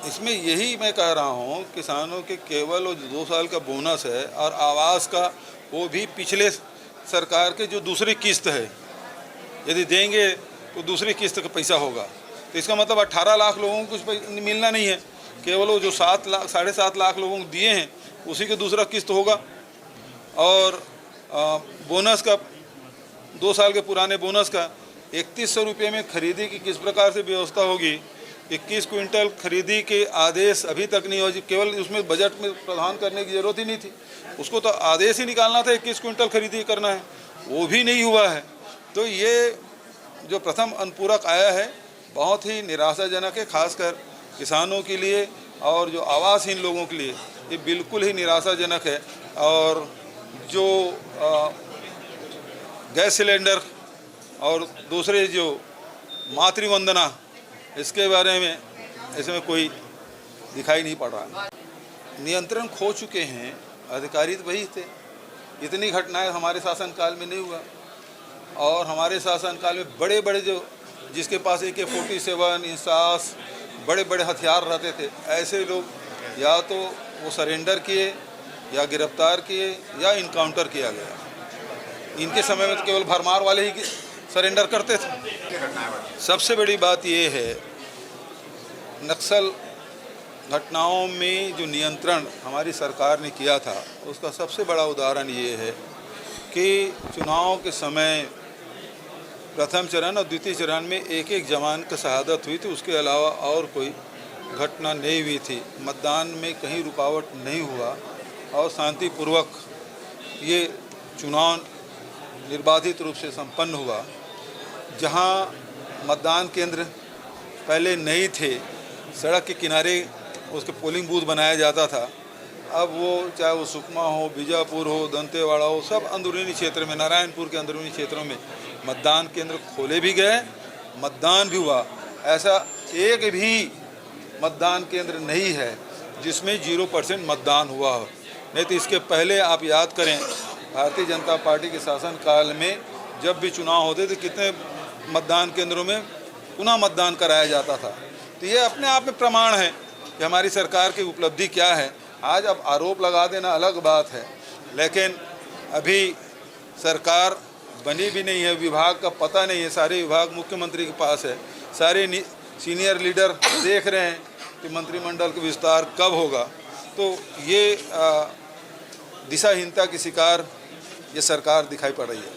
इसमें यही मैं कह रहा हूँ, किसानों के केवल वो 2 साल का बोनस है और आवास का, वो भी पिछले सरकार के जो दूसरी किस्त है, यदि देंगे तो दूसरी किस्त का पैसा होगा। तो इसका मतलब 18 लाख लोगों को कुछ मिलना नहीं है, केवल वो जो 7 लाख 7.5 लाख लोगों को दिए हैं उसी का दूसरा किस्त होगा। और बोनस का 2 साल के पुराने बोनस का 3100 रुपये में खरीदी की किस प्रकार से व्यवस्था होगी। 21 क्विंटल खरीदी के आदेश अभी तक नहीं हो, केवल उसमें बजट में प्रावधान करने की ज़रूरत ही नहीं थी, उसको तो आदेश ही निकालना था 21 क्विंटल खरीदी करना है, वो भी नहीं हुआ है। तो ये जो प्रथम अनुपूरक आया है बहुत ही निराशाजनक है, खासकर किसानों के लिए और जो आवासहीन लोगों के लिए ये बिल्कुल ही निराशाजनक है। और जो गैस सिलेंडर और दूसरे जो मातृवंदना, इसके बारे में इसमें कोई दिखाई नहीं पड़ रहा। नियंत्रण खो चुके हैं, अधिकारी तो वही थे। इतनी घटनाएं हमारे शासनकाल में नहीं हुआ, और हमारे शासनकाल में बड़े बड़े जो जिसके पास AK-47 इंसास बड़े बड़े हथियार रहते थे, ऐसे लोग या तो वो सरेंडर किए या गिरफ्तार किए या इनकाउंटर किया गया। इनके समय में तो केवल भरमार वाले ही सरेंडर करते थे। सबसे बड़ी बात ये है, नक्सल घटनाओं में जो नियंत्रण हमारी सरकार ने किया था, उसका सबसे बड़ा उदाहरण ये है कि चुनाव के समय प्रथम चरण और द्वितीय चरण में एक जवान की शहादत हुई थी, उसके अलावा और कोई घटना नहीं हुई थी। मतदान में कहीं रुकावट नहीं हुआ और शांतिपूर्वक ये चुनाव निर्बाधित रूप से संपन्न हुआ। जहां मतदान केंद्र पहले नहीं थे, सड़क के किनारे उसके पोलिंग बूथ बनाया जाता था, अब वो चाहे वो सुकमा हो, बीजापुर हो, दंतेवाड़ा हो, सब अंदरूनी क्षेत्र में, नारायणपुर के अंदरूनी क्षेत्रों में मतदान केंद्र खोले भी गए, मतदान भी हुआ। ऐसा एक भी मतदान केंद्र नहीं है जिसमें 0% मतदान हुआ हो। नहीं तो इसके पहले आप याद करें, भारतीय जनता पार्टी के शासनकाल में जब भी चुनाव होते थे, कितने मतदान केंद्रों में पुनः मतदान कराया जाता था। तो ये अपने आप में प्रमाण है कि हमारी सरकार की उपलब्धि क्या है। आज अब आरोप लगा देना अलग बात है, लेकिन अभी सरकार बनी भी नहीं है, विभाग का पता नहीं है, सारे विभाग मुख्यमंत्री के पास है, सारे सीनियर लीडर देख रहे हैं कि मंत्रिमंडल का विस्तार कब होगा। तो ये दिशाहीनता की शिकार ये सरकार दिखाई पड़ रही है।